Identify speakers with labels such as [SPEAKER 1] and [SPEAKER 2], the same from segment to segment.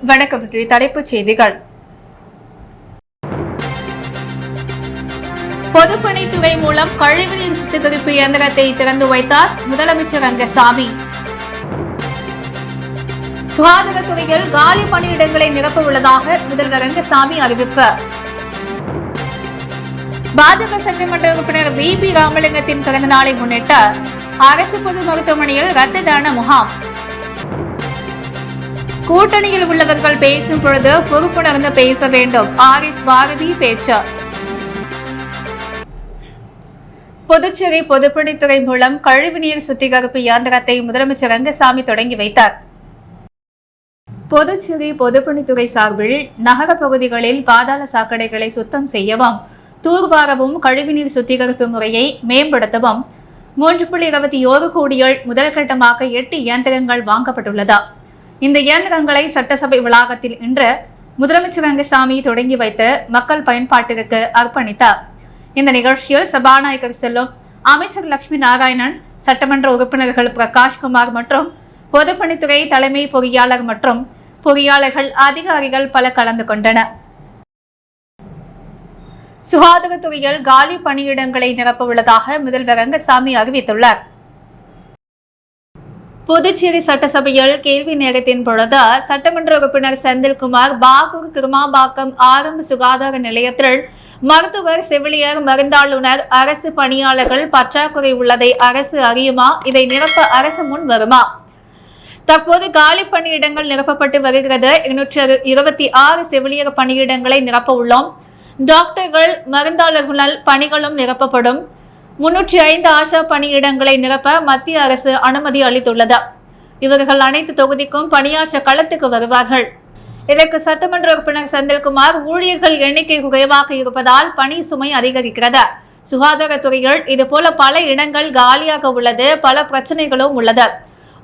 [SPEAKER 1] வணக்கம். தலைப்புச் செய்திகள். பொதுப்பணித்துறை மூலம் கழிவுநீர் சுத்திகரிப்பு இயந்திரத்தை திறந்து வைத்தார் முதலமைச்சர் ரங்கசாமி. சுகாதாரத்துறையில் காலி பணியிடங்களை நிரப்ப உள்ளதாக முதல்வர் ரங்கசாமி அறிவிப்பு. பாஜக சட்டமன்ற உறுப்பினர் VP ராமலிங்கத்தின் பிறந்த நாளை முன்னிட்டு அரசு பொது மருத்துவமனையில் இரத்த தான முகாம். கூட்டணியில் உள்ளவர்கள் பேசும் பொழுது பொறுப்புணர்ந்து பேச வேண்டும். RS பாரதி பேச்சு. புதுச்சேரி பொதுப்பணித்துறை மூலம் கழிவுநீர் சுத்திகரிப்பு இயந்திரத்தை முதலமைச்சர் ரங்கசாமி தொடங்கி வைத்தார். புதுச்சேரி பொதுப்பணித்துறை சார்பில் நகர பகுதிகளில் பாதாள சாக்கடைகளை சுத்தம் செய்யவும் தூர்வாரவும் கழிவுநீர் சுத்திகரிப்பு முறையை மேம்படுத்தவும் 3.21 கோடியில் முதல் கட்டமாக 8 இயந்திரங்கள் வாங்கப்பட்டுள்ளது. இந்த இயந்திரங்களை சட்டசபை வளாகத்தில் இன்று முதலமைச்சர் ரங்கசாமி தொடங்கி வைத்து மக்கள் பயன்பாட்டிற்கு அர்ப்பணித்தார். இந்த நிகழ்ச்சியில் சபாநாயகர் செல்லும், அமைச்சர் லட்சுமி நாராயணன், சட்டமன்ற உறுப்பினர்கள் பிரகாஷ்குமார் மற்றும் பொதுப்பணித்துறை தலைமை பொறியாளர் மற்றும் பொறியாளர்கள், அதிகாரிகள் பல கலந்து கொண்டனர். சுகாதாரத்துறையில் காலி பணியிடங்களை நிரப்ப உள்ளதாக முதல்வர் ரங்கசாமி அறிவித்துள்ளார். புதுச்சேரி சட்டசபையில் கேள்வி நேரத்தின் பொழுது சட்டமன்ற உறுப்பினர் செந்தில்குமார், பாகூர் திருமாம்பாக்கம் ஆரம்ப சுகாதார நிலையத்தில் மருத்துவர், செவிலியர், மருந்தாளுநர், அரசு பணியாளர்கள் பற்றாக்குறை உள்ளதை அரசு அறியுமா? இதை நிரப்ப அரசு முன் வருமா? தற்போது காலி பணியிடங்கள் நிரப்பப்பட்டு வருகிறது. 226 செவிலியர் பணியிடங்களை நிரப்ப உள்ளோம். டாக்டர்கள், மருந்தாளர்கள் பணிகளும் நிரப்பப்படும். 305 ஆஷா பணியிடங்களை நிரப்ப மத்திய அரசு அனுமதி அளித்துள்ளது. இவர்கள் அனைத்து தொகுதிக்கும் பணியாற்ற களத்துக்கு வருவார்கள். இதற்கு சட்டமன்ற உறுப்பினர் செந்தில்குமார், ஊழியர்கள் எண்ணிக்கை குறைவாக இருப்பதால் பணி சுமை அதிகரிக்கிறது. சுகாதாரத்துறையில் இதுபோல பல இடங்கள் காலியாக உள்ளது. பல பிரச்சனைகளும் உள்ளது.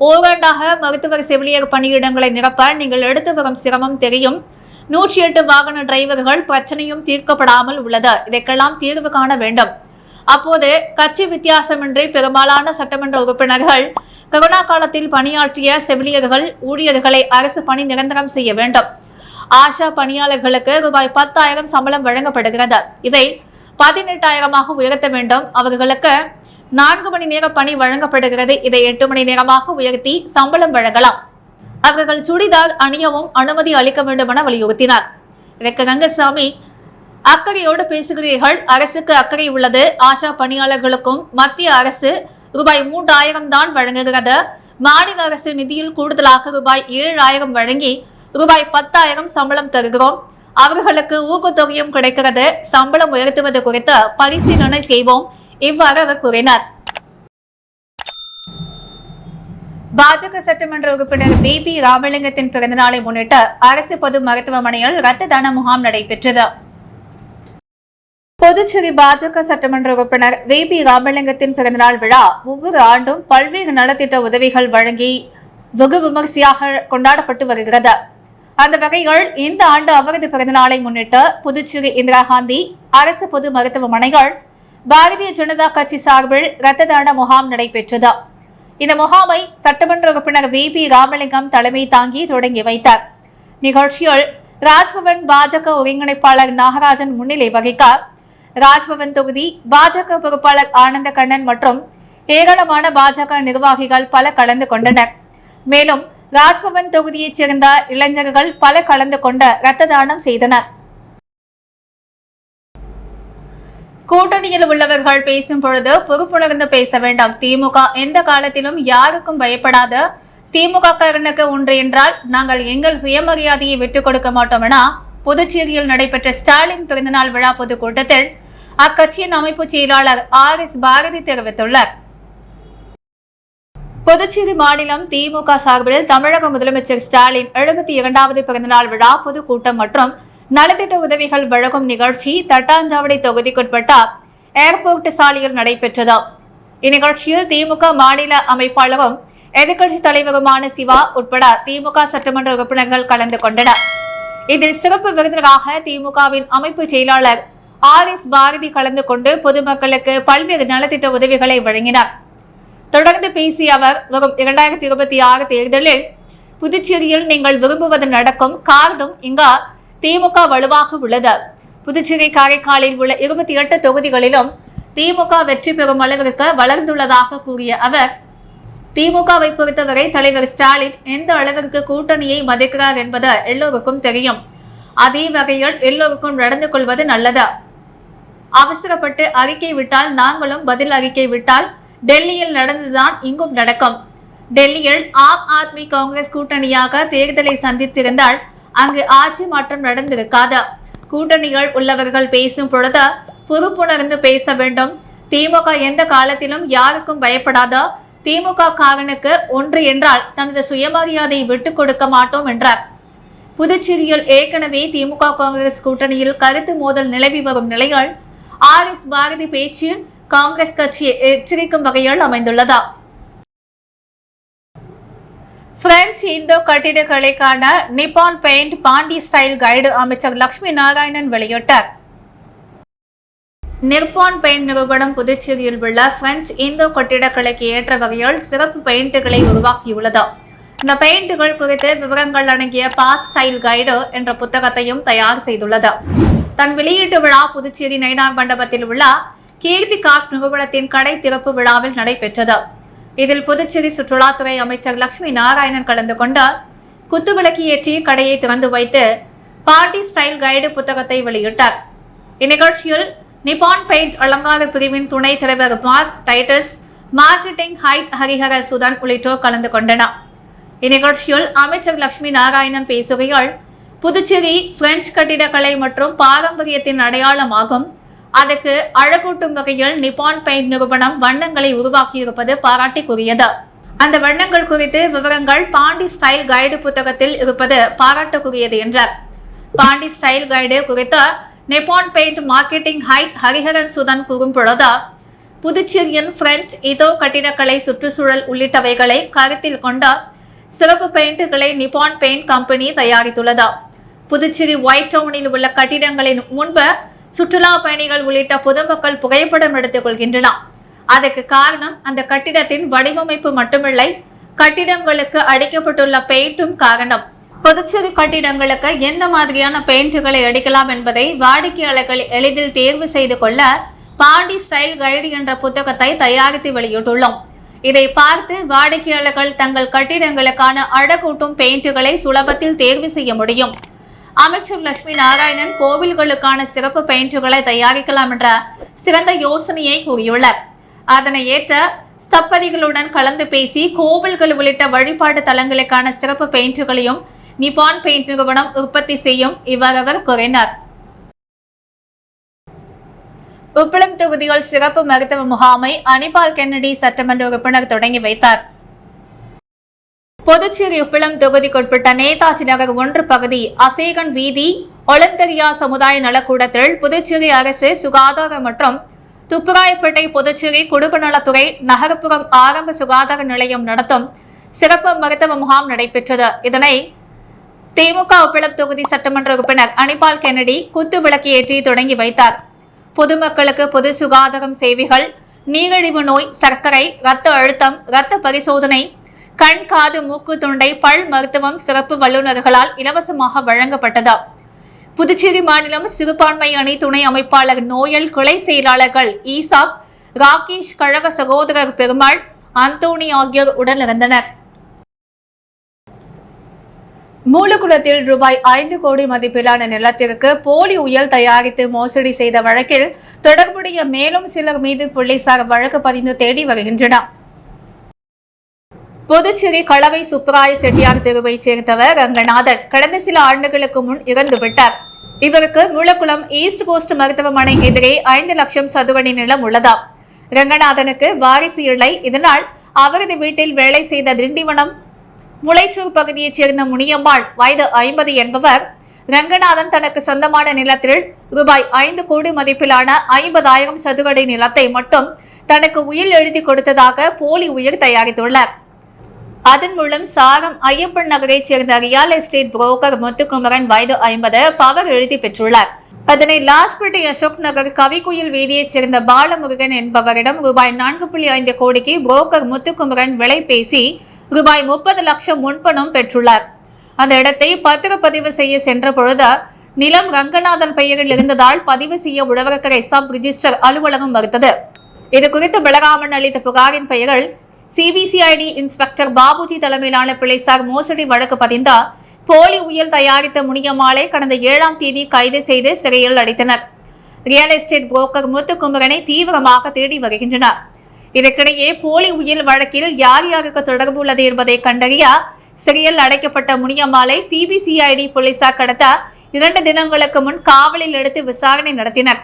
[SPEAKER 1] ஓராண்டாக மருத்துவர், செவிலியர் பணியிடங்களை நிரப்ப நீங்கள் எடுத்து வரும் சிரமம் தெரியும். 108 வாகன டிரைவர்கள் பிரச்சனையும் தீர்க்கப்படாமல் உள்ளது. இதற்கெல்லாம் தீர்வு காண வேண்டும். அப்போது கட்சி வித்தியாசமின்றி பெரும்பாலான சட்டமன்ற உறுப்பினர்கள் கொரோனா காலத்தில் பணியாற்றிய செவிலியர்கள், ஊழியர்களை அரசு பணி நிரந்தரம் செய்ய வேண்டும். ஆஷா பணியாளர்களுக்கு ரூபாய் 10,000 சம்பளம் வழங்கப்படுகிறது. இதை 18,000 உயர்த்த வேண்டும். அவர்களுக்கு 4 மணி நேர பணி வழங்கப்படுகிறது. இதை 8 மணி நேரமாக உயர்த்தி சம்பளம் வழங்கலாம். அவர்கள் சுடிதார் அணியவும் அனுமதி அளிக்க வேண்டும் என வலியுறுத்தினார். இதற்கு ரங்கசாமி, அக்கறையோடு பேசுகிறீர்கள். அரசுக்கு அக்கறை உள்ளது. ஆஷா பணியாளர்களுக்கும் மத்திய அரசு ரூபாய் 3,000 தான் வழங்குகிறது. மாநில அரசு நிதியில் கூடுதலாக ரூபாய் 7,000 வழங்கி ரூபாய் 10,000 சம்பளம் தருகிறோம். அவர்களுக்கு ஊக்கத்தொகையும் கிடைக்கிறது. சம்பளம் உயர்த்துவது குறித்து பரிசீலனை செய்வோம். இவ்வாறு அவர் கூறினார். பாஜக சட்டமன்ற உறுப்பினர் VP ராமலிங்கத்தின் பிறந்த நாளை முன்னிட்டு அரசு பொது மருத்துவமனையில் இரத்த தான முகாம் நடைபெற்றது. புதுச்சேரி பாஜக சட்டமன்ற உறுப்பினர் VP ராமலிங்கத்தின் பிறந்தநாள் விழா ஒவ்வொரு ஆண்டும் பல்வேறு நலத்திட்ட உதவிகள் வழங்கி வெகு விமர்சையாக கொண்டாடப்பட்டு வருகிறது. அந்த வகையில் இந்த ஆண்டு அவரது பிறந்தநாளை முன்னிட்டு புதுச்சேரி இந்திரா காந்தி அரசு பொது மருத்துவமனைகள் பாரதிய ஜனதா கட்சி சார்பில் இரத்த தான முகாம் நடைபெற்றது. இந்த முகாமை சட்டமன்ற உறுப்பினர் VP ராமலிங்கம் தலைமை தாங்கி தொடங்கி வைத்தார். நிகழ்ச்சியில் ராஜ்பவன் பாஜக ஒருங்கிணைப்பாளர் நாகராஜன் முன்னிலை வகிக்க, ராஜ்பவன் தொகுதி பாஜக பொறுப்பாளர் ஆனந்த கண்ணன் மற்றும் ஏராளமான பாஜக நிர்வாகிகள் பல கலந்து கொண்டனர். மேலும் ராஜ்பவன் தொகுதியைச் சேர்ந்த இளைஞர்கள் பல கலந்து கொண்ட இரத்த தானம் செய்தனர். கூட்டணியில் உள்ளவர்கள் பேசும் பொழுது பொறுப்புணர்ந்து பேச வேண்டும். திமுக எந்த காலத்திலும் யாருக்கும் பயப்படாத. திமுக காரனுக்கு ஒன்று என்றால் நாங்கள் எங்கள் சுயமரியாதையை விட்டுக் கொடுக்க மாட்டோம் என புதுச்சேரியில் நடைபெற்ற ஸ்டாலின் பிறந்தநாள் விழா பொதுக்கூட்டத்தில் அக்கட்சியின் அமைப்பு செயலாளர் RS பாரதி தெரிவித்துள்ளார். புதுச்சேரி மாநிலம் திமுக சார்பில் தமிழக முதலமைச்சர் ஸ்டாலின் 72வது பிறந்தநாள் விழா பொதுக்கூட்டம் மற்றும் நலத்திட்ட உதவிகள் வழங்கும் நிகழ்ச்சி தட்டாஞ்சாவடி தொகுதிக்குட்பட்ட ஏர்போர்ட் சாலையில் நடைபெற்றது. இந்நிகழ்ச்சியில் திமுக மாநில அமைப்பாளரும் எதிர்க்கட்சி தலைவருமான சிவா உட்பட திமுக சட்டமன்ற உறுப்பினர்கள் கலந்து கொண்டனர். இதில் சிறப்பு விருந்தினராக திமுகவின் அமைப்பு செயலாளர் RS பாரதி கலந்து கொண்டு பொதுமக்களுக்கு பல்வேறு நலத்திட்ட உதவிகளை வழங்கினார். தொடர்ந்து பேசிய அவர், வரும் 2026 தேர்தலில் புதுச்சேரியில் நீங்கள் விரும்புவது நடக்கும். காரணம் இங்க திமுக வலுவாக உள்ளது. புதுச்சேரி காரைக்காலில் உள்ள 28 தொகுதிகளிலும் திமுக வெற்றி பெறும் அளவிற்கு வளர்ந்துள்ளதாக கூறிய அவர், திமுகவை பொறுத்தவரை தலைவர் ஸ்டாலின் எந்த அளவிற்கு கூட்டணியை மதிக்கிறார் என்பது எல்லோருக்கும் தெரியும். அதே வகையில் எல்லோருக்கும் நடந்து கொள்வது நல்லது. அவசரப்பட்டு அறிக்கை விட்டால் நாங்களும் பதில் அறிக்கை விட்டால் டெல்லியில் நடந்துதான் இங்கும் நடக்கும். டெல்லியில் ஆம் ஆத்மி காங்கிரஸ் கூட்டணியாக தேர்தலை சந்தித்திருந்தால் அங்கு ஆட்சி மாற்றம் நடந்திருக்காது. கூட்டணிகள் உள்ளவர்கள் பேசும் பொழுது பொறுப்புணர்ந்து பேச வேண்டும். திமுக எந்த காலத்திலும் யாருக்கும் பயப்படாத. திமுக காரனுக்கு ஒன்று என்றால் தனது சுயமரியாதையை விட்டுக் கொடுக்க மாட்டோம் என்றார். புதுச்சேரியில் ஏற்கனவே திமுக காங்கிரஸ் கூட்டணியில் கருத்து மோதல் நிலவி வரும் நிலையில் RS பாரதி பேச்சு காங்கிரஸ் கட்சியை எச்சரிக்கும் வகையில் அமைந்துள்ளதா? பிரெஞ்சு இந்தோ கட்டிடக்கலைக்கான Nippon paint Pandi style guide அமைச்சர் லட்சுமி நாராயணன் வெளியிட்டார். நிப்பான் பெயிண்ட் நிறுவனம் புதுச்சேரியில் உள்ள பிரெஞ்சு இந்தோ கட்டிடக்கலைக்கு ஏற்ற வகையில் சிறப்பு பெயிண்டுகளை உருவாக்கியுள்ளது. இந்த பெயிண்டுகள் குறித்து விவரங்கள் அடங்கிய பாஸ் ஸ்டைல் கைடு என்ற புத்தகத்தையும் தயார் செய்துள்ளது. தன் வெளியீட்டு விழா புதுச்சேரி நயினார் மண்டபத்தில் உள்ள கீர்த்தி கார்ப் நிறுவனத்தின் கடை திறப்பு விழாவில் நடைபெற்றது. இதில் புதுச்சேரி சுற்றுலாத்துறை அமைச்சர் லட்சுமி நாராயணன் கலந்து கொண்டு குத்துவிளக்கு ஏற்றி கடையை திறந்து வைத்து பாண்டி ஸ்டைல் கைடு புத்தகத்தை வெளியிட்டார். இந்நிகழ்ச்சியில் நிப்பான் பெயிண்ட் அலங்கார பிரிவின் துணைத் தலைவர் Mark Titus, marketing head Harihara Sudhan உள்ளிட்டோர் கலந்து கொண்டனர். இந்நிகழ்ச்சியில் அமைச்சர் லட்சுமி நாராயணன் பேசுகையில், புதுச்சேரி பிரெஞ்சு கட்டிடக்கலை மற்றும் பாரம்பரியத்தின் அடையாளமாகும். அதற்கு அழகூட்டும் வகையில் நிப்பான் பெயிண்ட் நிறுவனம் வண்ணங்களை உருவாக்கியிருப்பது பாராட்டுக்குரியது. அந்த வண்ணங்கள் குறித்து விவரங்கள் பாண்டி ஸ்டைல் கைடு புத்தகத்தில் இருப்பது பாராட்டுக்குரியது என்றார். பாண்டி ஸ்டைல் கைடு குறித்து Nippon paint marketing head Hariharan Sudhan கூறும் பொழுது, புதுச்சேரியின் பிரெஞ்சு இதோ கட்டிடக்கலை, சுற்றுச்சூழல் உள்ளிட்டவைகளை கருத்தில் கொண்ட சிறப்பு பெயிண்டுகளை நிப்பான் பெயிண்ட் கம்பெனி தயாரித்துள்ளது. புதுச்சேரி ஒயிட் டவுனில் உள்ள கட்டிடங்களின் முன்பு சுற்றுலா பயணிகள் உள்ளிட்ட பொதுமக்கள் புகைப்படம் எடுத்துக் கொள்கின்றனர். அதற்கு காரணம் அந்த கட்டிடத்தின் வடிவமைப்பு மட்டுமில்லை, கட்டிடங்களுக்கு அடிக்கப்பட்டுள்ள பெயிண்டும் காரணம். புதுச்சேரி கட்டிடங்களுக்கு எந்த மாதிரியான பெயிண்டுகளை அடிக்கலாம் என்பதை வாடிக்கையாளர்கள் எளிதில் தேர்வு செய்து கொள்ள பாண்டி ஸ்டைல் கைடு என்ற புத்தகத்தை தயாரித்து வெளியிட்டுள்ளோம். இதை பார்த்து வாடிக்கையாளர்கள் தங்கள் கட்டிடங்களுக்கான அழகூட்டும் பெயிண்டுகளை சுலபத்தில் தேர்வு செய்ய முடியும். அமைச்சர் லட்சுமி நாராயணன் கோவில்களுக்கான சிறப்பு பெயிண்டுகளை தயாரிக்கலாம் என்ற சிறந்த யோசனையை கூறியுள்ளார். அதனை ஏற்ற ஸ்தப்பதிகளுடன் கலந்து பேசி கோவில்கள் உள்ளிட்ட வழிபாட்டு தலங்களுக்கான சிறப்பு பெயிண்டுகளையும் நிப்பான் பெயிண்ட் நிறுவனம் உற்பத்தி செய்யும். இவ்வாறு அவர் கூறினார். உப்பளம் தொகுதியில் சிறப்பு மருத்துவ முகாமை அனிபால் கென்னடி சட்டமன்ற உறுப்பினர் தொடங்கி வைத்தார். புதுச்சேரி உப்பளம் தொகுதிக்குட்பட்ட நேதாஜி நகர் 1 பகுதி அசேகன் வீதி ஒலந்தரியா சமுதாய நலக்கூடத்தில் புதுச்சேரி அரசு சுகாதார மற்றும் துப்புராயப்பேட்டை புதுச்சேரி குடும்ப நலத்துறை நகர்ப்புறம் ஆரம்ப சுகாதார நிலையம் நடத்தும் சிறப்பு மருத்துவ முகாம் நடைபெற்றது. இதனை திமுக உப்பளம் தொகுதி சட்டமன்ற உறுப்பினர் அனிபால் கென்னடி குத்து விளக்கு ஏற்றி தொடங்கி வைத்தார். பொதுமக்களுக்கு பொது சுகாதாரம் சேவைகள், நீரிழிவு நோய், சர்க்கரை, இரத்த அழுத்தம், இரத்த பரிசோதனை, கண், காது, மூக்கு, தொண்டை, பல் மருத்துவம் சிறப்பு வல்லுநர்களால் இலவசமாக வழங்கப்பட்டது. புதுச்சேரி மாநிலம் சிறுபான்மை அணி துணை அமைப்பாளர் நோயல், கிளை செயலாளர்கள் ஈசாப், ராகேஷ், கழக சகோதரர் பெருமாள், அந்தோணி ஆகியோர் உடனிருந்தனர். மூலகுளத்தில் ரூபாய் 5 கோடி மதிப்பிலான நிலத்திற்கு போலி உயல் தயாரித்து மோசடி செய்த வழக்கில் தொடர்புடைய மேலும் சிலர் மீது போலீசார் வழக்கு பதிந்து தேடி வருகின்றனர். புதுச்சேரி களவை சுப்பராய செட்டியார் தெருவைச் சேர்ந்தவர் ரங்கநாதன் கடந்த சில ஆண்டுகளுக்கு முன் இறந்துவிட்டார். இவருக்கு மூலகுளம் ஈஸ்ட் கோஸ்ட் மருத்துவமனை எதிரே 5 லட்சம் சதுரடி நிலம் உள்ளதா. ரங்கநாதனுக்கு வாரிசு இல்லை. இதனால் அவரது வீட்டில் வேலை செய்த திண்டிவனம் முளைச்சூர் பகுதியைச் சேர்ந்த முனியம்மாள் வயது 50 என்பவர் ரங்கநாதன் தனக்கு சொந்தமான நிலத்தில் ரூபாய் 5 கோடி மதிப்பிலான 50,000 சதுரடி நிலத்தை மட்டும் தனக்கு உயில் எழுதி கொடுத்ததாக போலி உயில் தயாரித்துள்ளார். அதன் மூலம் சாரம் ஐயப்பன் நகரைச் சேர்ந்த ரியல் எஸ்டேட் புரோக்கர் முத்துக்குமரன் வயது 50 பவர் எழுதி பெற்றுள்ளார். அதனை லாஸ்பேட்டை அசோக் நகர் கவிக்குயில் வீதியைச் சேர்ந்த பாலமுருகன் என்பவரிடம் ரூபாய் 4.5 கோடிக்கு புரோக்கர் முத்துக்குமரன் விலை பேசி ரூபாய் 30 லட்சம் முன்பணம் பெற்றுள்ளார். அந்த இடத்தை பத்திரப்பதிவு செய்ய சென்ற பொழுது நிலம் ரங்கநாதன் பெயரில் இருந்ததால் பதிவு செய்ய உழவர்கரை சப் ரிஜிஸ்டர் அலுவலகம் மறுத்தது. இதுகுறித்து பலராமன் அளித்த புகாரின் பெயரில் சிபிசிஐடி இன்ஸ்பெக்டர் பாபுஜி தலைமையிலான போலீசார் மோசடி வழக்கு பதிந்த போலி உயில் தயாரித்த முனியம்மாளை கடந்த 7ஆம் தேதி கைது செய்து சிறையில் அடைத்தனர். ரியல் எஸ்டேட் புரோக்கர் முத்துக்குமரனை தீவிரமாக தேடி வருகின்றனர். இதற்கிடையே போலி உயில் வழக்கில் யார் யாருக்கு தொடர்பு உள்ளது என்பதை கண்டறிய சிறையில் அடைக்கப்பட்ட முனியம்மாளை சிபிசிஐடி போலீசார் கடந்த 2 தினங்களுக்கு முன் காவலில் எடுத்து விசாரணை நடத்தினர்.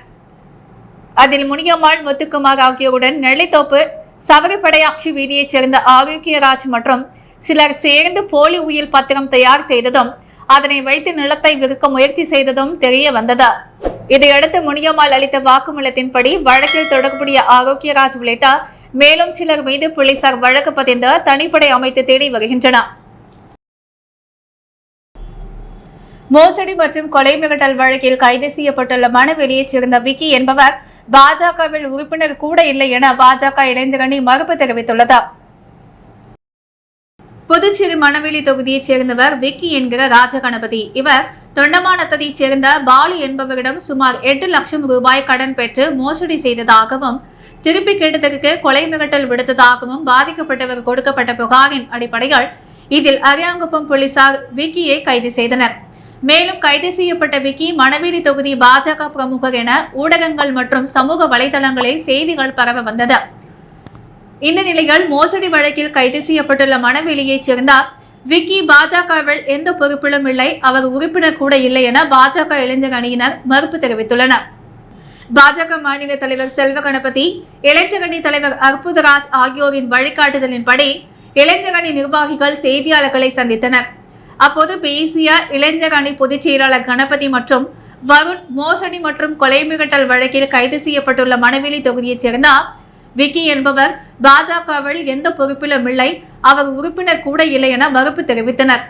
[SPEAKER 1] அதில் முனியம்மாள், முத்துக்குமார் ஆகியோருடன் நெல்லித்தோப்பு சவரிப்படையாட்சி வீதியைச் சேர்ந்த ஆரோக்கியராஜ் மற்றும் சிலர் சேர்ந்து போலி உயில் பத்திரம் தயார் செய்ததும் அதனை வைத்து நிலத்தை விற்க முயற்சி செய்ததும் தெரிய வந்தது. இதையடுத்து முனியம்மாள் அளித்த வாக்குமூலத்தின்படி வழக்கில் தொடர்புடைய ஆரோக்கியராஜ் உள்ளிட்ட மேலும் சிலர் மீது போலீசார் வழக்கு பதிந்து தனிப்படை அமைத்து தேடி வருகின்றனர். மோசடி மற்றும் கொலை மிரட்டல் வழக்கில் கைது செய்யப்பட்டுள்ள மணவெளியைச் சேர்ந்த விக்கி என்பவர் பாஜகவில் உறுப்பினர் கூட இல்லை என பாஜக இளைஞரணி மறுப்பு தெரிவித்துள்ளது. புதுச்சேரி மணவெளி தொகுதியைச் சேர்ந்தவர் விக்கி என்கிற ராஜகணபதி. இவர் தொண்டமானத்தைச் சேர்ந்த பாலு என்பவரிடம் சுமார் 8 லட்சம் ரூபாய் கடன் பெற்று மோசடி செய்ததாகவும் திருப்பி கேட்டதற்கு கொலை மிரட்டல் விடுத்ததாகவும் பாதிக்கப்பட்டவர் கொடுக்கப்பட்ட புகாரின் அடிப்படையில் இதில் அரியாங்குப்பம் போலீசார் விக்கியை கைது செய்தனர். மேலும் கைது செய்யப்பட்ட விக்கி மணவெளி தொகுதி பாஜக பிரமுகர் என ஊடகங்கள் மற்றும் சமூக வலைதளங்களில் செய்திகள் பரவ வந்தது. இந்த நிலையில் மோசடி வழக்கில் கைது செய்யப்பட்டுள்ள மணவெளியைச் சேர்ந்த விக்கி பாஜகவில் எந்த பொறுப்பிலும் இல்லை, அவர் உறுப்பினர் கூட இல்லை என பாஜக இளைஞர் அணியினர் மறுப்பு தெரிவித்துள்ளனர். பாஜக மாநில தலைவர் செல்வ கணபதி, இளைஞர் அணி தலைவர் அற்புதராஜ் ஆகியோரின் வழிகாட்டுதலின்படி இளைஞர் அணி நிர்வாகிகள் செய்தியாளர்களை சந்தித்தனர். அப்போது பேசிய இளைஞர் அணி பொதுச் செயலாளர் கணபதி மற்றும் வருண் மோசடி மற்றும் கொலை மிரட்டல் வழக்கில் கைது செய்யப்பட்டுள்ள மணவெளி தொகுதியைச் சேர்ந்த விக்கி என்பவர் பாஜகவில் எந்த பொறுப்பிலும் இல்லை, அவர் உறுப்பினர் கூட இல்லை என மறுப்பு தெரிவித்தனர்.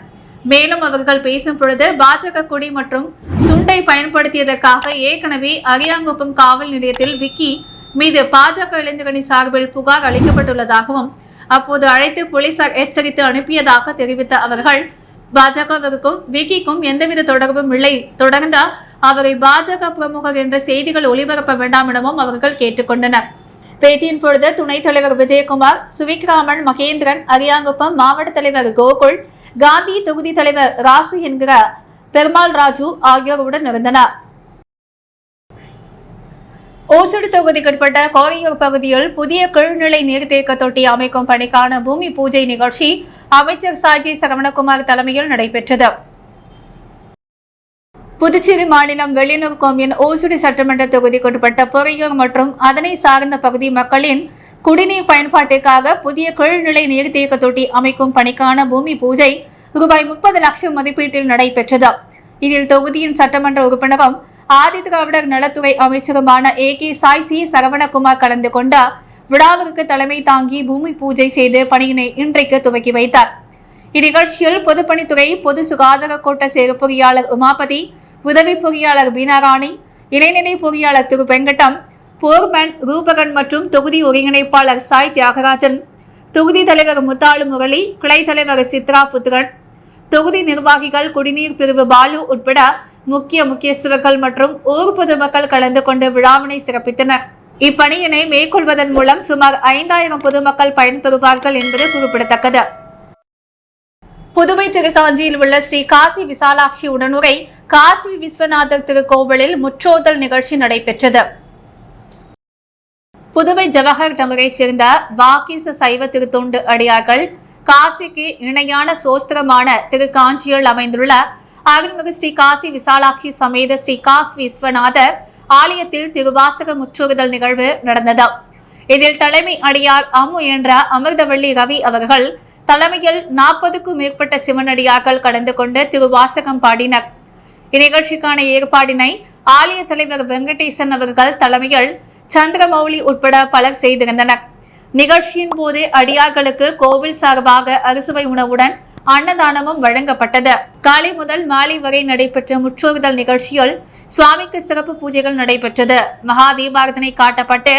[SPEAKER 1] மேலும் அவர்கள் பேசும் பொழுது பாஜக கொடி மற்றும் துண்டை பயன்படுத்தியதற்காக ஏற்கனவே அரியாங்குப்பம் காவல் நிலையத்தில் விக்கி மீது பாஜக இளைஞரணி சார்பில் புகார் அளிக்கப்பட்டுள்ளதாகவும் அப்போது அழைத்து போலீசார் எச்சரித்து அனுப்பியதாக தெரிவித்த அவர்கள் பாஜகவிற்கும் விக்கிக்கும் எந்தவித தொடர்பும் இல்லை, தொடர்ந்து அவரை பாஜக பிரமுகர் என்ற செய்திகள் ஒளிபரப்ப வேண்டாம் எனவும் அவர்கள் கேட்டுக்கொண்டனர். பேட்டியின் பொழுது துணைத் தலைவர் விஜயகுமார், சுவிக்ராமன், மகேந்திரன், அரியாங்குப்பம் மாவட்ட தலைவர் கோகுல், காந்தி தொகுதி தலைவர் ராசு என்கிற பெருமாள் ராஜு ஆகியோருடன் இருந்தனர். ஓசூர் தொகுதிக்குட்பட்ட கோரையூர் பகுதியில் புதிய கீழ்நிலை நீர்த்தேக்க தொட்டி அமைக்கும் பணிக்கான பூமி பூஜை நிகழ்ச்சி அமைச்சர் சாஜி சரவணகுமார் தலைமையில் நடைபெற்றது. புதுச்சேரி மாநிலம் வெளியூர் கொம்யூன் ஓசூர் சட்டமன்ற தொகுதிக்குட்பட்ட பொறையூர் மற்றும் அதனை சார்ந்த பகுதி மக்களின் குடிநீர் பயன்பாட்டிற்காக புதிய கீழ்நிலை நீர்த்தேக்க தொட்டி அமைக்கும் பணிக்கான பூமி பூஜை ரூபாய் 30 லட்சம் மதிப்பீட்டில் நடைபெற்றது. இதில் தொகுதியின் சட்டமன்ற உறுப்பினரும் ஆதி திராவிடர் நலத்துறை அமைச்சருமான AK சாய் சி சரவணகுமார் கலந்து கொண்ட விழாவிற்கு தலைமை தாங்கி பூமி பூஜை செய்து பணியினை இன்றைக்கு துவக்கி வைத்தார். இந்நிகழ்ச்சியில் பொதுப்பணித்துறை பொது சுகாதார கோட்ட செயற் பொறியாளர் உமாபதி, உதவி பொறியாளர் பீனாராணி, இளைநிலை பொறியாளர் திரு வெங்கடம், போர்மேன் ரூபகன் மற்றும் தொகுதி ஒருங்கிணைப்பாளர் சாய் தியாகராஜன், தொகுதி தலைவர் முத்தாளு முரளி, கிளை தலைவர் சித்ரா புத்திரன், தொகுதி நிர்வாகிகள், குடிநீர் பிரிவு பாலு உட்பட முக்கியஸ்தர்கள் மற்றும் ஊர் பொதுமக்கள் கலந்து கொண்டு விழாவினை சிறப்பித்தனர். இப்பணியினை மேற்கொள்வதன் மூலம் சுமார் 5000 பொதுமக்கள் பயன்பெறுவார்கள் என்பது குறிப்பிடத்தக்கது. புதுவை திருக்காஞ்சியில் உள்ள ஸ்ரீ காசி விசாலாட்சி உடனுரை காசி விஸ்வநாதர் திருக்கோவிலில் முற்றோதல் நிகழ்ச்சி நடைபெற்றது. புதுவை ஜவஹர் நகரைச் சேர்ந்த வாகீச சைவ திருத்தொண்டு அடியார்கள் காசிக்கு இணையான சோஸ்திரமான திருக்காஞ்சியில் அமைந்துள்ள அருள்மிகு ஸ்ரீ காசி விசாலாட்சி சமேத ஸ்ரீ காசி விஸ்வநாதர் ஆலயத்தில் திருவாசக முற்றோதல் நிகழ்வு நடந்தது. இதில் தலைமை அடியார் அம்மு என்ற அமிர்தவள்ளி ரவி அவர்கள் தலைமையில் 40க்கும் மேற்பட்ட சிவனடியார்கள் கலந்து கொண்டு திருவாசகம் பாடினர். இந்நிகழ்ச்சிக்கான ஏற்பாடினை ஆலய தலைவர் வெங்கடேசன் அவர்கள் தலைமையில் சந்திரமௌலி உட்பட பலர் செய்திருந்தனர். நிகழ்ச்சியின் போது அடியார்களுக்கு கோவில் சார்பாக அறுசுவை உணவுடன் அன்னதானமும் வழங்கப்பட்டது. காலை முதல் மாலை வரை நடைபெற்ற முற்றோதல் நிகழ்ச்சியில் சுவாமிக்கு சிறப்பு பூஜைகள் நடைபெற்றது. மகா தீபாரதனை காட்டப்பட்டு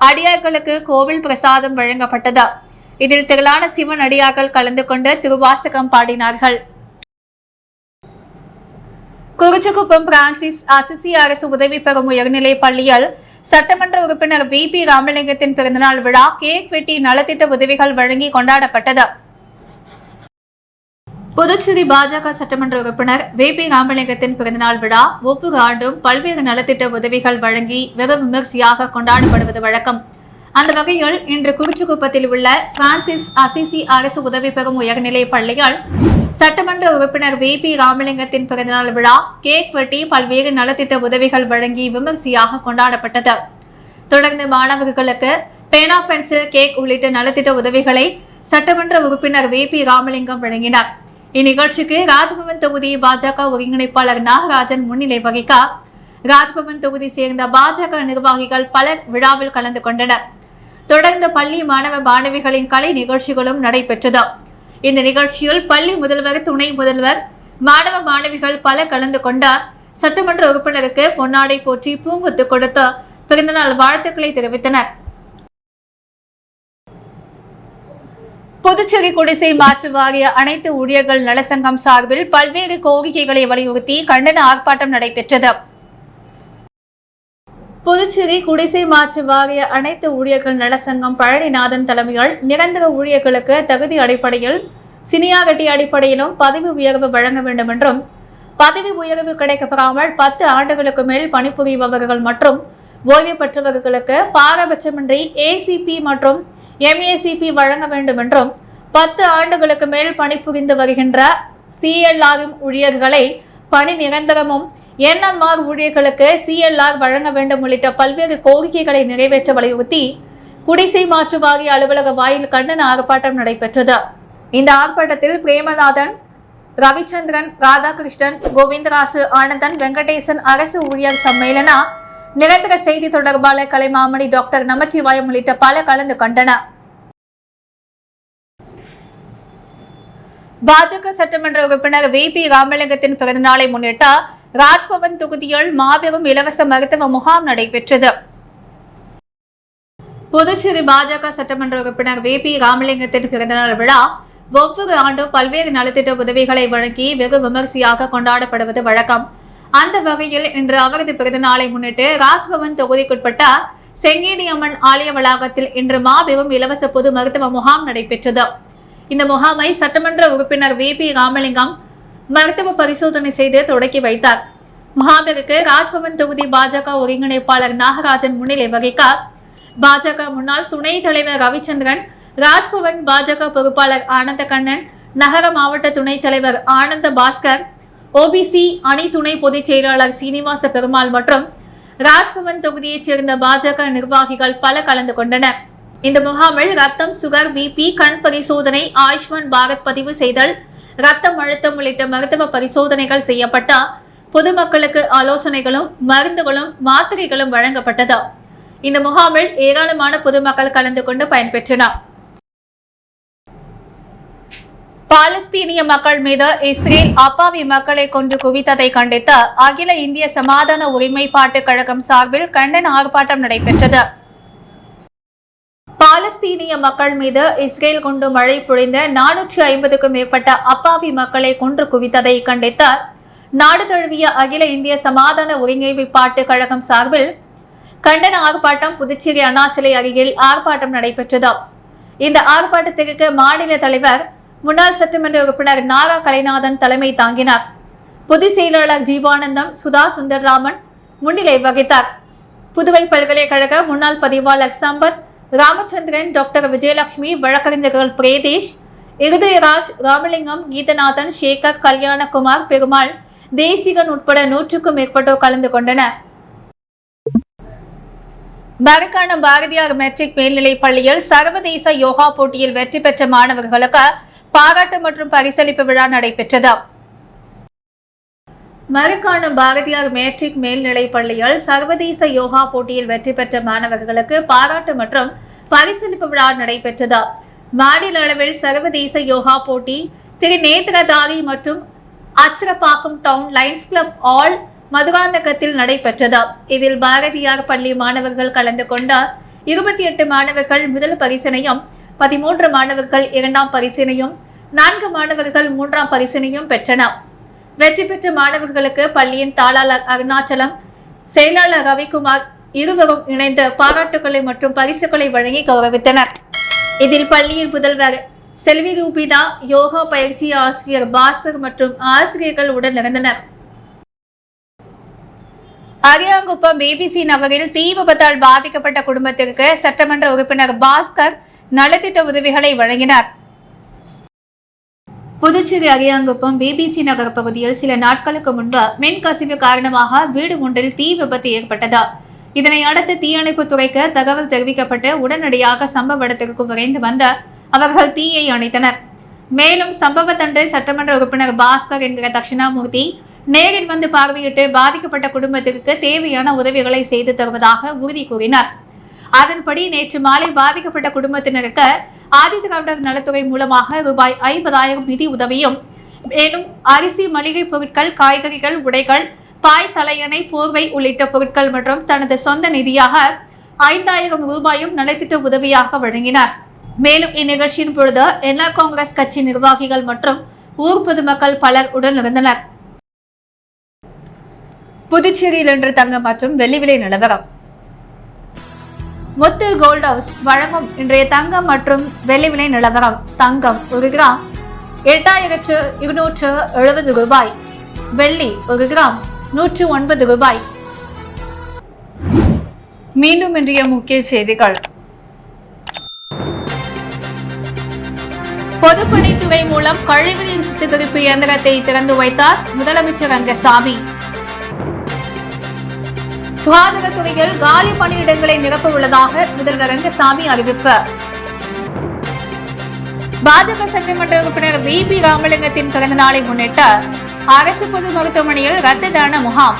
[SPEAKER 1] அடியார்களுக்கு கோவில் பிரசாதம் வழங்கப்பட்டது. இதில் திரளான சிவன் அடியார்கள் கலந்து கொண்டு திருவாசகம் பாடினார்கள். குறிச்சிக்குப்பம் பிரான்சிஸ் அசிசி அரசு உதவி பெறும் உயர்நிலைப் பள்ளியில் சட்டமன்ற உறுப்பினர் VP ராமலிங்கத்தின் பிறந்தநாள் விழா கேக் வெட்டி நலத்திட்ட உதவிகள் வழங்கி கொண்டாடப்பட்டது. புதுச்சேரி பாஜக சட்டமன்ற உறுப்பினர் VP ராமலிங்கத்தின் பிறந்தநாள் விழா ஒவ்வொரு ஆண்டும் பல்வேறு நலத்திட்ட உதவிகள் வழங்கி வெகு விமர்சையாக கொண்டாடப்படுவது வழக்கம். அந்த வகையில் இன்று குறிச்சிக்குப்பத்தில் உள்ள பிரான்சிஸ் அசிசி அரசு உதவி பெறும் உயர்நிலைப் பள்ளியில் சட்டமன்ற உறுப்பினர் VP ராமலிங்கத்தின் பிறந்தநாள் விழா கேக் வெட்டி பல்வேறு நலத்திட்ட உதவிகள் வழங்கி விமர்சையாக கொண்டாடப்பட்டது. தொடர்ந்து மாணவர்களுக்கு பேனா, பென்சில், கேக் உள்ளிட்ட நலத்திட்ட உதவிகளை சட்டமன்ற உறுப்பினர் VP ராமலிங்கம் வழங்கினார். இந்நிகழ்ச்சிக்கு ராஜ்பவன் தொகுதி பாஜக ஒருங்கிணைப்பாளர் நாகராஜன் முன்னிலை வகிக்க ராஜ்பவன் தொகுதி சேர்ந்த பாஜக நிர்வாகிகள் பலர் விழாவில் கலந்து கொண்டனர். தொடர்ந்து பள்ளி மாணவ மாணவிகளின் கலை நிகழ்ச்சிகளும் நடைபெற்றது. இந்த நிகழ்ச்சியில் பள்ளி முதல்வர், துணை முதல்வர், மாணவ மாணவிகள் பலர் கலந்து கொண்ட சட்டமன்ற உறுப்பினருக்கு பொன்னாடை போற்றி பூங்கொத்து கொடுத்து பிறந்தநாள் வாழ்த்துக்களை தெரிவித்தனர். புதுச்சேரி குடிசை மாற்று வாரிய அனைத்து ஊழியர்கள் நலசங்கம் சார்பில் பல்வேறு கோரிக்கைகளை வலியுறுத்தி கண்டன ஆர்ப்பாட்டம் நடைபெற்றது. புதுச்சேரி குடிசை மாற்று வாரிய அனைத்து ஊழியர்கள் நலசங்கம் பழனிநாதன் தலைமையில் நிரந்தர ஊழியர்களுக்கு தகுதி அடிப்படையில் சீனியாரிட்டி அடிப்படையிலும் பதவி உயர்வு வழங்க வேண்டும் என்றும், பதவி உயர்வு கிடைக்கப்பெறாமல் 10 ஆண்டுகளுக்கு மேல் பணிபுரிபவர்கள் மற்றும் ஓய்வு பெற்றவர்களுக்கு பாரபட்சமின்றி ACP மற்றும் MACP வழங்க வேண்டும் என்றும், 10 ஆண்டுகளுக்கு மேல் பணிபுரிந்து வருகின்ற CLR ஊழியர்களை பணி நிரந்தரமும், NMR ஊழியர்களுக்கு CLR வழங்க வேண்டும் உள்ளிட்ட பல்வேறு கோரிக்கைகளை நிறைவேற்ற வலியுறுத்தி குடிசை மாற்று வாரிய அலுவலக வாயில் கண்டன ஆர்ப்பாட்டம் நடைபெற்றது. இந்த ஆர்ப்பாட்டத்தில் பிரேமநாதன், ரவிச்சந்திரன், ராதாகிருஷ்ணன், கோவிந்தராசு, ஆனந்தன், வெங்கடேசன், அரசு ஊழியர் சம்மேளனா, நிரந்தர செய்தி தொடர்பாளர் கலைமாமணி, டாக்டர் நமச்சிவாயம் உள்ளிட்ட பல கலந்து கொண்டனர். பாஜக சட்டமன்ற உறுப்பினர் VP ராமலிங்கத்தின் பிறந்தநாளை முன்னிட்டு ராஜ்பவன் தொகுதியில் மாபெரும் இலவச மருத்துவ முகாம் நடைபெற்றது. புதுச்சேரி பாஜக சட்டமன்ற உறுப்பினர் VP ராமலிங்கத்தின் பிறந்தநாள் விழா ஒவ்வொரு ஆண்டும் பல்வேறு நலத்திட்ட உதவிகளை வழங்கி வெகு விமர்சையாக கொண்டாடப்படுவது வழக்கம். அந்த வகையில் இன்று அவரது பிறந்தநாளை முன்னிட்டு ராஜ்பவன் தொகுதிக்குட்பட்ட செங்கேடி அம்மன் ஆலய வளாகத்தில் இன்று மாபெரும் இலவச பொது மருத்துவ முகாம் நடைபெற்றது. இந்த முகாமை சட்டமன்ற உறுப்பினர் VP ராமலிங்கம் மருத்துவ பரிசோதனை செய்து தொடக்கி வைத்தார். முகாமிற்கு ராஜ்பவன் தொகுதி பாஜக ஒருங்கிணைப்பாளர் நாகராஜன் முன்னிலை வகிக்க பாஜக முன்னாள் துணைத் தலைவர் ரவிச்சந்திரன், ராஜ்பவன் பாஜக பொறுப்பாளர் ஆனந்த கண்ணன், நகர மாவட்ட துணைத் தலைவர் ஆனந்த பாஸ்கர், OBC அணி துணை பொதுச் செயலாளர் சீனிவாச பெருமாள் மற்றும் ராஜ்பவன் தொகுதியைச் சேர்ந்த பாஜக நிர்வாகிகள் பல கலந்து கொண்டனர். இந்த முகாமில் ரத்தம், சுகர், BP, கண் பரிசோதனை, ஆயுஷ்மான் பாரத் பதிவு செய்தல், ரத்தம் அழுத்தம் உள்ளிட்ட மருத்துவ பரிசோதனைகள் செய்யப்பட்ட பொதுமக்களுக்கு ஆலோசனைகளும் மருந்துகளும் மாத்திரைகளும் வழங்கப்பட்டது. இந்த முகாமில் ஏராளமான பொதுமக்கள் கலந்து கொண்டு பயன்பெற்றனர். பாலஸ்தீனிய மக்கள் மீது இஸ்ரேல் அப்பாவி மக்களை கொண்டு குவித்ததை கண்டித்து அகில இந்திய சமாதான ஒருமைப்பாட்டு கழகம் சார்பில் கண்டன ஆர்ப்பாட்டம் நடைபெற்றது. பாலஸ்தீனிய மக்கள் மீது இஸ்ரேல் கொண்டு மழை பொழிந்த 450க்கும் மேற்பட்ட அப்பாவி மக்களை கொன்று குவித்ததை கண்டித்து நாடு தழுவிய அகில இந்திய சமாதான ஒருமைப்பாட்டு கழகம் சார்பில் கண்டன ஆர்ப்பாட்டம் புதுச்சேரி அண்ணா சிலை அருகில் ஆர்ப்பாட்டம் நடைபெற்றது. இந்த ஆர்ப்பாட்டத்திற்கு மாநில தலைவர், முன்னாள் சட்டமன்ற உறுப்பினர் நாரா கலைநாதன் தலைமை தாங்கினார். பொதுச் செயலாளர் ஜீவானந்தம், சுதா சுந்தரராமன் முன்னிலை வகித்தார். புதுவை பல்கலைக்கழக முன்னாள் பதிவாளர் சம்பத், ராமச்சந்திரன், டாக்டர் விஜயலட்சுமி, வழக்கறிஞர்கள் பிரேதேஷ், இருதயராஜ், ராமலிங்கம், கீதநாதன், சேகர், கல்யாணகுமார், பெருமாள், தேசிகன் உட்பட 100க்கும் மேற்பட்டோர் கலந்து கொண்டனர். மரக்காணம் பாரதியார் மெட்ரிக் மேல்நிலைப் பள்ளியில் சர்வதேச யோகா போட்டியில் வெற்றி பெற்ற மாணவர்களுக்கு பாராட்டு மற்றும் பரிசளிப்பு விழா நடைபெற்றது. மரக்காணம் பாரதியார் மெட்ரிக் மேல்நிலைப் பள்ளியில் சர்வதேச யோகா போட்டியில் வெற்றி பெற்ற மாணவர்களுக்கு பாராட்டு மற்றும் பரிசளிப்பு விழா நடைபெற்றது. மாநில அளவில் சர்வதேச யோகா போட்டி திருநேத்திரதாரி மற்றும் அச்சரப்பாக்கம் டவுன் லயன்ஸ் கிளப் ஆல் மதுராந்தகத்தில் நடைபெற்றது. இதில் பாரதியார் பள்ளி மாணவர்கள் கலந்து கொண்ட 28 மாணவர்கள் முதல் பரிசினையும் 13 மாணவர்கள் 2ஆம் பரிசினையும் 4 மாணவர்கள் 3ஆம் பரிசினையும் பெற்றனர். வெற்றி பெற்ற மாணவர்களுக்கு பள்ளியின் தாளாளர் அருணாச்சலம், செயலாளர் ரவிக்குமார் இருவரும் இணைந்து பாராட்டுக்களை மற்றும் பரிசுகளை வழங்கி கௌரவித்தனர். இதில் பள்ளியின் முதல்வர் செல்வி ரூபினா, யோகா பயிற்சி ஆசிரியர் பாஸ்கர் மற்றும் ஆசிரியர்கள் உடன் இருந்தனர். அரியாங்குப்பம் பிபிசி நகரில் தீ விபத்தால் பாதிக்கப்பட்ட குடும்பத்திற்கு சட்டமன்ற உறுப்பினர் பாஸ்கர் நலத்திட்ட உதவிகளை வழங்கினார். புதுச்சேரி அரியாங்குப்பம் பிபிசி நகர் பகுதியில் சில நாட்களுக்கு முன்பு மின் கசிவு காரணமாக வீடு ஒன்றில் தீ விபத்து ஏற்பட்டது. இதனை அடுத்து தீயணைப்புத் துறைக்கு தகவல் தெரிவிக்கப்பட்டு உடனடியாக சம்பவ இடத்திற்கு விரைந்து வந்த அவர்கள் தீயை அணைத்தனர். மேலும் சம்பவத்தன்று சட்டமன்ற உறுப்பினர் பாஸ்கர் என்கிற தட்சிணாமூர்த்தி நேரில் வந்து பார்வையிட்டு பாதிக்கப்பட்ட குடும்பத்திற்கு தேவையான உதவிகளை செய்து தருவதாக உறுதி கூறினார். அதன்படி நேற்று மாலை பாதிக்கப்பட்ட குடும்பத்தினருக்கு ஆதிதிராவிடர் நலத்துறை மூலமாக ரூபாய் 50,000 நிதி உதவியும், மேலும் அரிசி, மளிகை பொருட்கள், காய்கறிகள், உடைகள், பாய், தலையணை, போர்வை உள்ளிட்ட பொருட்கள் மற்றும் தனது சொந்த நிதியாக 5,000 ரூபாயும் நலத்திட்ட உதவியாக வழங்கினார். மேலும் இந்நிகழ்ச்சியின் பொழுது என்ஆர் காங்கிரஸ் கட்சி நிர்வாகிகள் மற்றும் ஊர் பொதுமக்கள் பலர் உடன் இருந்தனர். புதுச்சேரியில் இன்று தங்கம் மற்றும் வெள்ளி விலை நிலவரம். முத்து கோல்ட் ஹவுஸ் வழங்கும் இன்றைய தங்கம் மற்றும் வெள்ளி விலை நிலவரம். தங்கம் 1 கிராம் 8,270 ரூபாய். வெள்ளி 1 கிராம் 109 ரூபாய். மீண்டும் இன்றைய முக்கிய செய்திகள். பொதுப்பணித்துறை மூலம் கழிவுநீர் சுத்திகரிப்பு இயந்திரத்தை திறந்து வைத்தார் முதலமைச்சர் ரங்கசாமி. சுகாதாரத்துறையில் காலி பணியிடங்களை நிரப்ப உள்ளதாக முதல்வர் ரங்கசாமி அறிவிப்பு. பாஜக சட்டமன்ற உறுப்பினர் வி.பி. ராமலிங்கத்தின் பிறந்த நாளை முன்னிட்டு அரசு பொது மருத்துவமனையில் இரத்த தான முகாம்.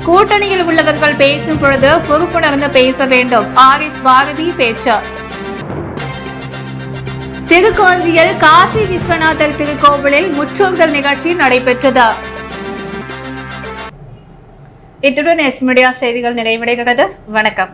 [SPEAKER 1] கூட்டணியில் உள்ளவர்கள் பேசும் பொழுது பொறுப்புணர்ந்து பேச வேண்டும், ஆர்.எஸ். பாரதி பேச்சு. திருக்கோஞ்சியில் காசி விஸ்வநாதர் திருக்கோவிலில் முற்றோர்கள் நிகழ்ச்சி நடைபெற்றது. இத்துடன் எஸ் மீடியா செய்திகள் நிறைவடைகிறது. வணக்கம்.